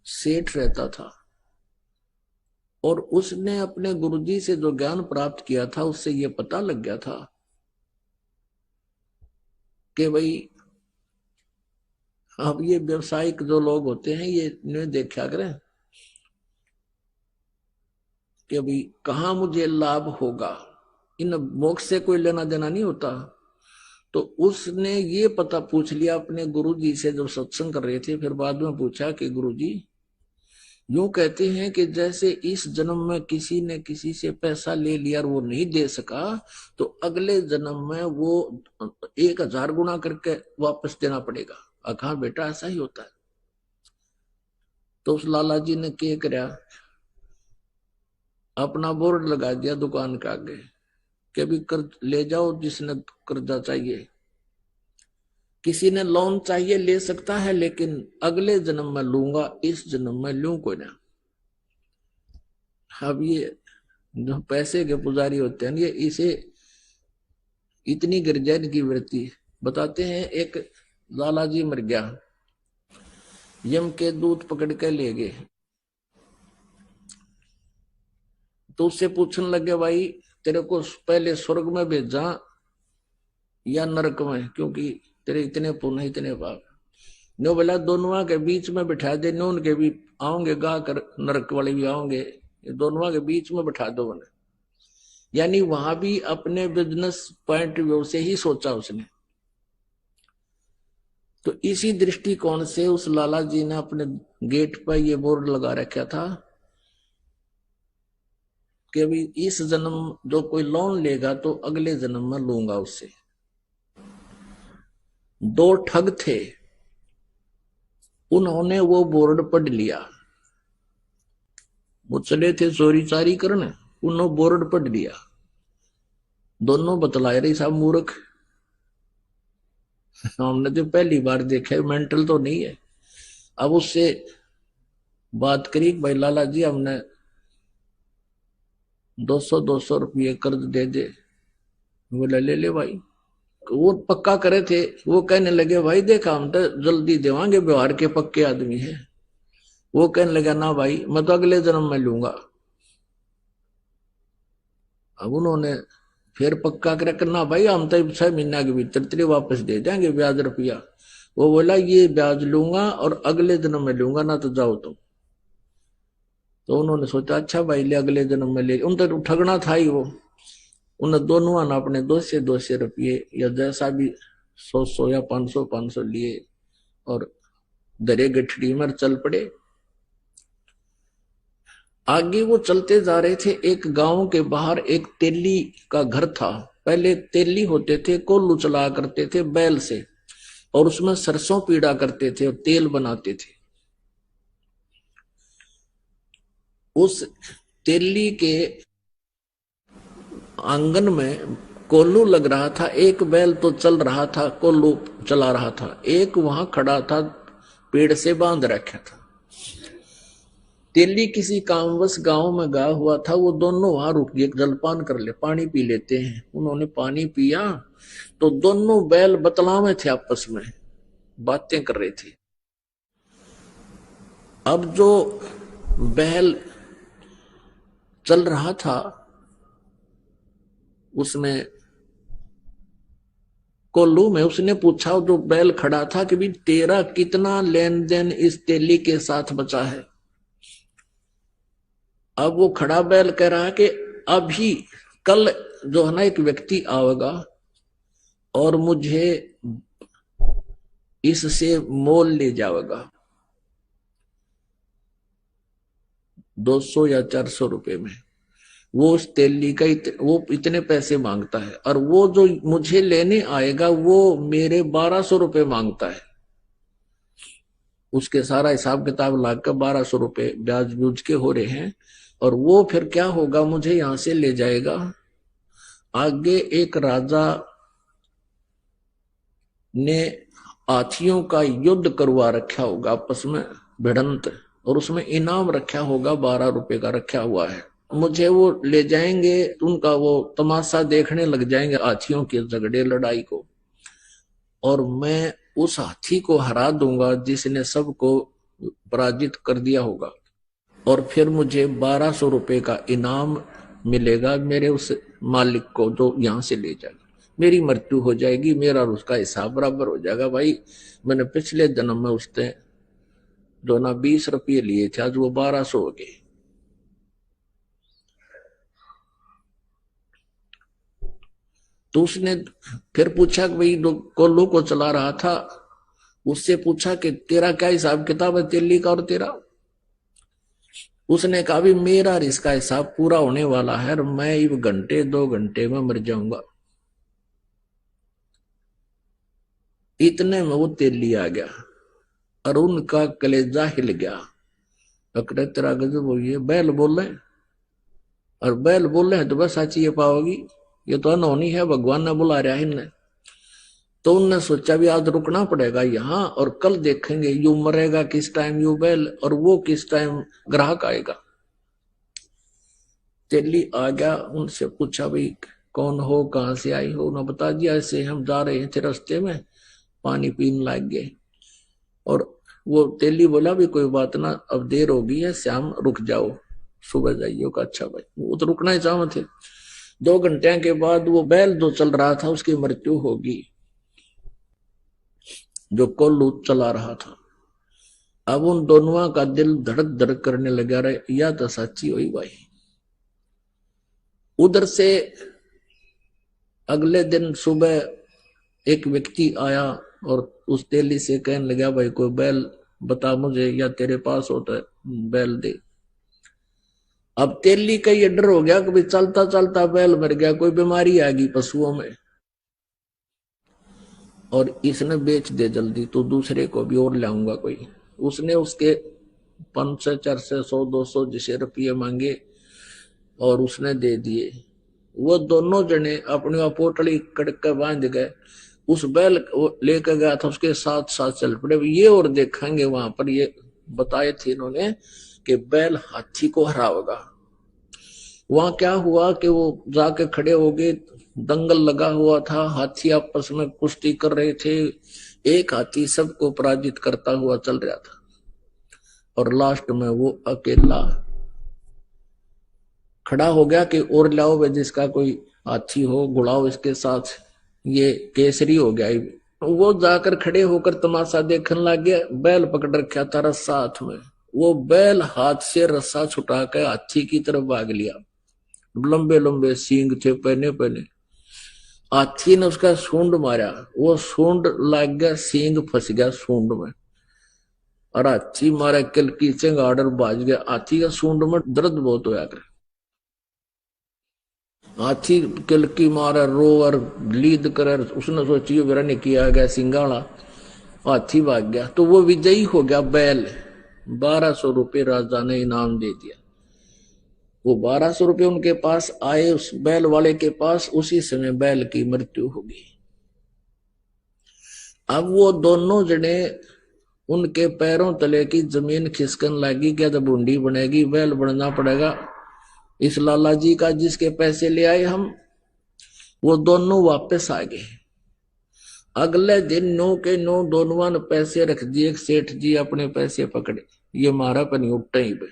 सेठ रहता था और उसने अपने गुरुजी से जो ज्ञान प्राप्त किया था उससे ये पता लग गया था कि भाई अब ये व्यवसायिक जो लोग होते हैं ये इन्हें देखा करें कि अभी कहाँ मुझे लाभ होगा, इन मोक्ष से कोई लेना देना नहीं होता। तो उसने ये पता पूछ लिया अपने गुरुजी से जब सत्संग कर रहे थे, फिर बाद में पूछा कि गुरुजी यूं कहते हैं कि जैसे इस जन्म में किसी ने किसी से पैसा ले लिया और वो नहीं दे सका तो अगले जन्म में वो 1000 गुना करके वापस देना पड़ेगा। कहा बेटा ऐसा ही होता है। तो उस लाला जी ने क्या कराया, अपना बोर्ड लगा दिया दुकान के आगे कि अभी कर्ज ले जाओ, जिसने कर्जा चाहिए, किसी ने लोन चाहिए ले सकता है, लेकिन अगले जन्म में लूंगा, इस जन्म में लूं कोई ना। अब ये जो पैसे के पुजारी होते हैं ये इसे इतनी गिरजैन की वृत्ति बताते हैं। एक लाला जी मर गया, यम के दूत पकड़ के ले गए, तो उससे पूछने लगे भाई तेरे को पहले स्वर्ग में भेजा या नरक में, क्योंकि तेरे इतने पुण्य इतने पाप। नो बोला दोनों के बीच में बिठा दे, नो उनके भी आओगे गा कर, नरक वाले भी आओगे, दोनों के बीच में बिठा दो उन्हें। यानी वहां भी अपने बिजनेस पॉइंट व्यू से ही सोचा उसने। तो इसी दृष्टिकोण से उस लाला जी ने अपने गेट पर ये बोर्ड लगा रखा था कि अभी इस जन्म जो कोई लोन लेगा तो अगले जन्म में लूंगा उससे। दो ठग थे, उन्होंने वो बोर्ड पढ़ लिया, वो चले थे चोरी चारी करने, उन्होंने बोर्ड पढ़ लिया, दोनों बतलाए रही साहब मूर्ख, हमने तो पहली बार देखा है, मेंटल तो नहीं है। अब उससे बात करी भाई लाला जी हमने 200 रुपये कर्ज दे दे। बोला ले ले भाई। वो पक्का करे थे, वो कहने लगे भाई देखा हम तो जल्दी देवांगे, व्यवहार के पक्के आदमी है। वो कहने लगा ना भाई मैं तो अगले जन्म में लूंगा। अब उन्होंने फिर पक्का कर करना भाई हम तो 6 महीना के भीतर तेरे वापस दे देंगे ब्याज रुपया। वो बोला ये ब्याज लूंगा और अगले जन्म में लूंगा, ना तो जाओ तुम। तो उन्होंने सोचा अच्छा भाई ले अगले जन्म में ले, उन तो ठगना था ही वो। उन दोनों ने अपने 200 रुपये या जैसा भी 100 या 500 लिए और दरे गठड़ी में चल पड़े। आगे वो चलते जा रहे थे, एक गांव के बाहर एक तेली का घर था। पहले तेली होते थे, कोल्लू चला करते थे बैल से, और उसमें सरसों पीड़ा करते थे और तेल बनाते थे। उस तेली के आंगन में कोल्लू लग रहा था, एक बैल तो चल रहा था, कोल्लू चला रहा था, एक वहां खड़ा था पेड़ से बांध रखा था। तेली किसी कामवश गांव में गया हुआ था, वो दोनों वहां रुक गए, जलपान कर ले, पानी पी लेते हैं। उन्होंने पानी पिया तो दोनों बैल बतलावे थे, आपस में बातें कर रहे थे। अब जो बैल चल रहा था उसमें कोल्लू में उसने पूछा जो बैल खड़ा था कि भी तेरा कितना लेन देन इस तेली के साथ बचा है। अब वो खड़ा बैल कह रहा है कि अभी कल जो है ना एक व्यक्ति आएगा और मुझे इससे मोल ले जाएगा 200 या 400 रुपए में। वो उस तेली का वो इतने पैसे मांगता है, और वो जो मुझे लेने आएगा वो मेरे 1200 रुपए मांगता है। उसके सारा हिसाब किताब लागकर 1200 रुपए ब्याज ब्यूज के हो रहे हैं। और वो फिर क्या होगा, मुझे यहां से ले जाएगा, आगे एक राजा ने हाथियों का युद्ध करवा रखा होगा आपस में भिड़ंत, और उसमें इनाम रखा होगा 12 रुपए का रखा हुआ है। मुझे वो ले जाएंगे, उनका वो तमाशा देखने लग जाएंगे हाथियों के झगड़े लड़ाई को, और मैं उस हाथी को हरा दूंगा जिसने सबको पराजित कर दिया होगा और फिर मुझे 1200 रुपये का इनाम मिलेगा मेरे उस मालिक को जो यहां से ले जाएगा। मेरी मृत्यु हो जाएगी, मेरा और उसका हिसाब बराबर हो जाएगा। भाई मैंने पिछले जन्म में उसने जो ना 20 रुपये लिए थे, आज वो 1200 हो गए। तो उसने फिर पूछा कि भाई जो कोल्लू को चला रहा था उससे पूछा कि तेरा क्या हिसाब किताब है तेली का और तेरा। उसने कहा भी मेरा और इसका हिसाब पूरा होने वाला है और मैं ये घंटे 2 घंटे में मर जाऊंगा। इतने में वो तेली आ गया और उनका कलेजा हिल गया। अकड़े तेरा गजब हो गया, बैल बोल रहे और बैल बोल रहे हैं तो बस साची ये पाओगी, ये तो अनहोनी है, भगवान ने बुला रहा है इन्हें। तो उनने सोचा भी आज रुकना पड़ेगा यहाँ और कल देखेंगे यू मरेगा किस टाइम यू बैल और वो किस टाइम ग्राहक आएगा। तेली आ गया, उनसे पूछा भाई कौन हो, कहां से आई हो। उन्होंने बता दिया ऐसे हम जा रहे थे रास्ते में पानी पीने लग गए। और वो तेली बोला भी कोई बात ना, अब देर हो गई है, शाम रुक जाओ, सुबह जाइयो का। अच्छा भाई, वो तो रुकना ही चाह थे। 2 घंटे के बाद वो बैल जो चल रहा था उसकी मृत्यु होगी, जो कोल्लू चला रहा था। अब उन दोनों का दिल धड़क धड़क करने लगा रहे, या तो सच्ची हुई भाई। उधर से अगले दिन सुबह एक व्यक्ति आया और उस तेली से कहने लगा भाई कोई बैल बता मुझे, या तेरे पास होता है बैल दे। अब तेली का ये डर हो गया कि भाई चलता चलता बैल मर गया, कोई बीमारी आ गई पशुओं में और इसने बेच दे जल्दी तो दूसरे को भी और लाऊंगा कोई। उसने उसके 500 400 100 200 जिसे रुपये मांगे और उसने दे दिए। वो दोनों जने अपनी पोटली कड़क के बांध गए, उस बैल लेकर गया था उसके साथ साथ चल पड़े। ये और देखेंगे वहां पर ये बताए थे इन्होंने कि बैल हाथी को हराएगा। वहां क्या हुआ कि वो जाके खड़े हो गए, दंगल लगा हुआ था, हाथी आपस में कुश्ती कर रहे थे। एक हाथी सबको पराजित करता हुआ चल रहा था और लास्ट में वो अकेला खड़ा हो गया कि और लाओ वे जिसका कोई हाथी हो, गुड़ाओ इसके साथ, ये केसरी हो गया। वो जाकर खड़े होकर तमाशा देखने लग गया। बैल पकड़ रखा था रस्सा हाथ में, वो बैल हाथ से रस्सा छुटा कर हाथी की तरफ भाग लिया। लंबे लंबे सींग थे पहने पहने। हाथी ने उसका सूंड मारा, वो सूंड लग गया, सींग फंस गया सूंड में और हाथी मारा किल की चिंगाड़ बाज गया। हाथी का सूंड में दर्द बहुत होया कर, हाथी किलकी मारे रोवर लीद कर, उसने सोची मेरा ने किया गया सिंगाड़ा, हाथी भाग गया। तो वो विजयी हो गया बैल। 1200 रुपये राजा ने इनाम दे दिया। वो 1200 रुपये उनके पास आए, उस बैल वाले के पास, उसी समय बैल की मृत्यु हो गई। अब वो दोनों जने उनके पैरों तले की जमीन खिसकन लगी, क्या तो बूंदी बनेगी, बैल बनना पड़ेगा इस लाला जी का जिसके पैसे ले आए हम। वो दोनों वापस आ गए। अगले दिन 9 के 9 दोनों ने पैसे रख दिए। सेठ जी अपने पैसे पकड़े, ये मारा पनी उठा ही पे।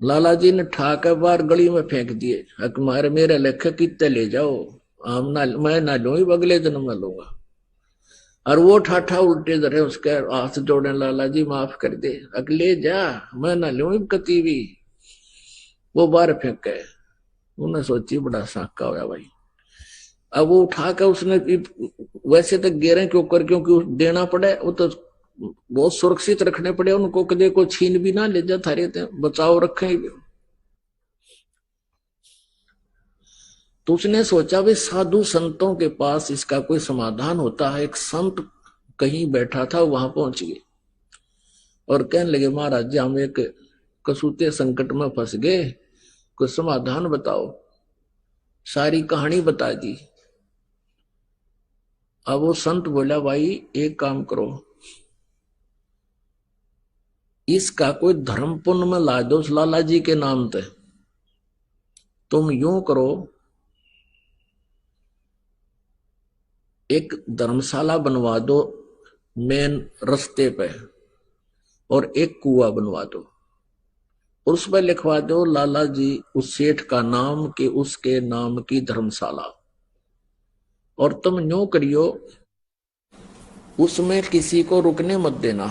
लाला जी ने ठाकर बाहर गली में फेंक दिए, हकमार मेरे लेखे कितने ले जाओ, हम ना, मैं ना लू, अगले जन्म में लूंगा। और वो ठाठा उल्टे धरे उसके हाथ जोड़े, लाला जी माफ कर दे, अगले जा, मैं ना लू कती भी। वो बाहर फेंक गए। उन्हें सोची बड़ा साका होया भाई। अब वो उठाकर उसने, वैसे तो गेरे क्यों कर, क्योंकि देना पड़े, वो तो बहुत सुरक्षित रखने पड़े उनको, कदे को छीन भी ना ले जा, थारे थे बचाव रखे। तो उसने सोचा भी साधु संतों के पास इसका कोई समाधान होता है। एक संत कहीं बैठा था, वहां पहुंच गए और कहने लगे महाराज जी हम एक कसूते संकट में फंस गए, कोई समाधान बताओ। सारी कहानी बता दी। अब वो संत बोला भाई एक काम करो, इसका कोई धर्म पुण्य में ला दो उस लाला जी के नाम पे। तुम यूं करो, एक धर्मशाला बनवा दो मेन रास्ते पे और एक कुआं बनवा दो, उस पर लिखवा दो लाला जी उस सेठ का नाम के उसके नाम की धर्मशाला, और तुम यूं करियो उसमें किसी को रुकने मत देना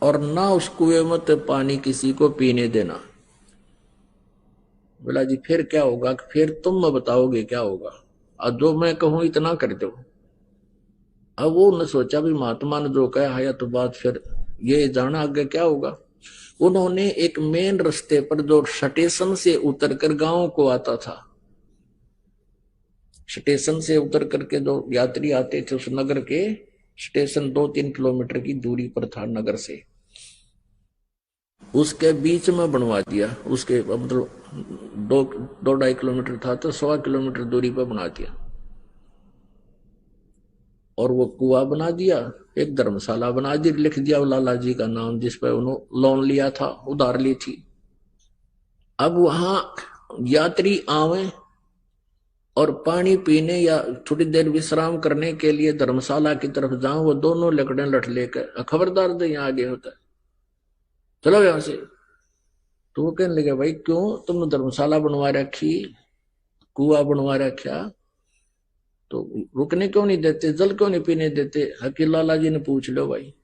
और ना उस कुएं में पानी किसी को पीने देना। बोला जी फिर क्या होगा? फिर तुम बताओगे क्या होगा, अब जो मैं कहूं इतना कर दो। अब वो ने सोचा भी महात्मा ने जो कहा है तो बात फिर ये जाना आगे क्या होगा। उन्होंने एक मेन रास्ते पर जो स्टेशन से उतरकर गांव को आता था, स्टेशन से उतर करके जो यात्री आते थे उस नगर के स्टेशन 2-3 किलोमीटर की दूरी पर था नगर से, उसके बीच में बनवा दिया। उसके मतलब 2-2.5 किलोमीटर था तो 1.25 किलोमीटर दूरी पर बना दिया, और वो कुआं बना दिया, एक धर्मशाला बना दी, लिख दिया लाला जी का नाम जिस पर उन्होंने लोन लिया था, उधार ली थी। अब वहां यात्री आवे और पानी पीने या थोड़ी देर विश्राम करने के लिए धर्मशाला की तरफ जाऊं, वो दोनों लकड़े लठ लेकर खबरदार दे यहाँ आगे होता है, चलो यहां से। तो वो कहने लगे भाई क्यों, तुमने धर्मशाला बनवा रखी, कुआं बनवा रखा, तो रुकने क्यों नहीं देते, जल क्यों नहीं पीने देते? हकीम लाला जी ने पूछ लो भाई,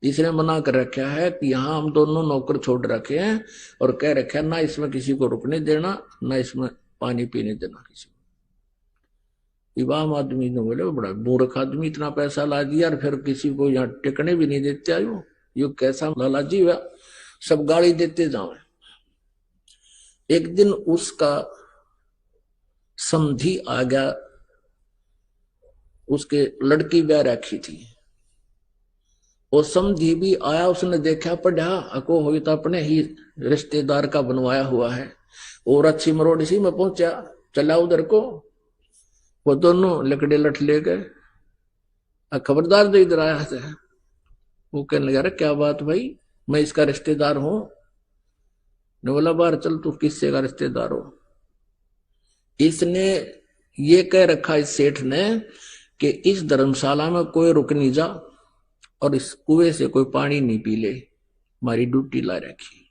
इसने मना कर रखा है कि यहाँ हम दोनों नौकर छोड़ रखे हैं और कह रखा है ना इसमें किसी को रुकने देना, ना इसमें पानी पीने देना किसी को। इमाम आदमी ने बोले बड़ा मूर्ख आदमी, इतना पैसा ला दिया और फिर किसी को यहाँ टिकने भी नहीं देते आयो, ये कैसा लाला जी हुआ, सब गाली देते जाओ। एक दिन उसका समधी आ गया, उसके लड़की ब्याह रखी थी, और समधी भी आया, उसने देखा पढ़ा अको हो तो अपने ही रिश्तेदार का बनवाया हुआ है, और अच्छी मरोड़ी सी में पहुंचा, चला उधर को, वो दोनों लकड़े लठ ले गए, खबरदार जो इधर आया था। वो कहने लगा क्या बात भाई, मैं इसका रिश्तेदार हूं। ने बोला बाहर चल, तू किससे का रिश्तेदार हो? इसने ये कह रखा इस सेठ ने कि इस धर्मशाला में कोई रुक नहीं जा और इस कुएं से कोई पानी नहीं पी ले, हमारी ड्यूटी ला रखी।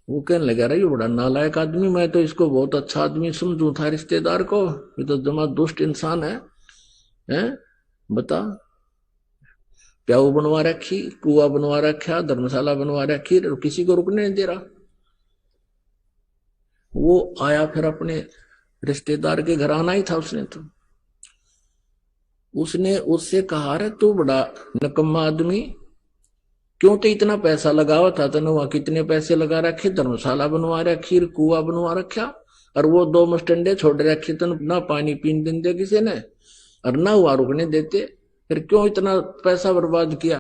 वो कहने लगा रहा ये बड़ा नालायक आदमी, मैं तो इसको बहुत अच्छा आदमी समझू था रिश्तेदार को, ये तो जमा दुष्ट इंसान है, हैं? बता, प्याऊ बनवा रखी, कुआं बनवा रखा, धर्मशाला बनवा रखी, किसी को रुकने नहीं दे रहा। वो आया फिर अपने रिश्तेदार के घर आना ही था उसने, तो उसने उससे कहा रे तू बड़ा नकम्मा आदमी, क्यों तो इतना पैसा लगावा था, तने वहां कितने पैसे लगा रखे, धर्मशाला बनवा रखी, कुआं बनवा रखा, और वो 2 मस्टंडे छोड़ रखे, तन ना पानी पीने देते किसी ने और ना वहां रुकने देते, फिर क्यों इतना पैसा बर्बाद किया?